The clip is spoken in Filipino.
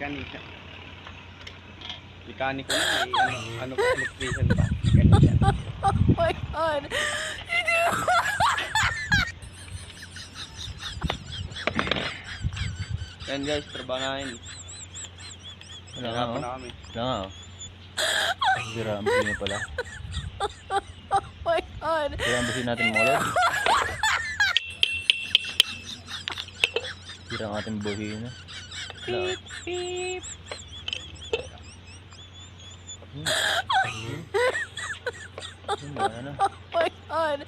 Mekanika. Mekaniko na, may ano pa, electrician pa. Mekanika. Oh my God! Yan guys, trabaho namin. Wala nga, Hirapan oh. na kami. Wala nga, oh. Sira ang buhay niya pala. Oh my God! Sira ang buhay natin mga lord. Sira ang ating buhay na. Beep, beep. Wala na. Oh my God!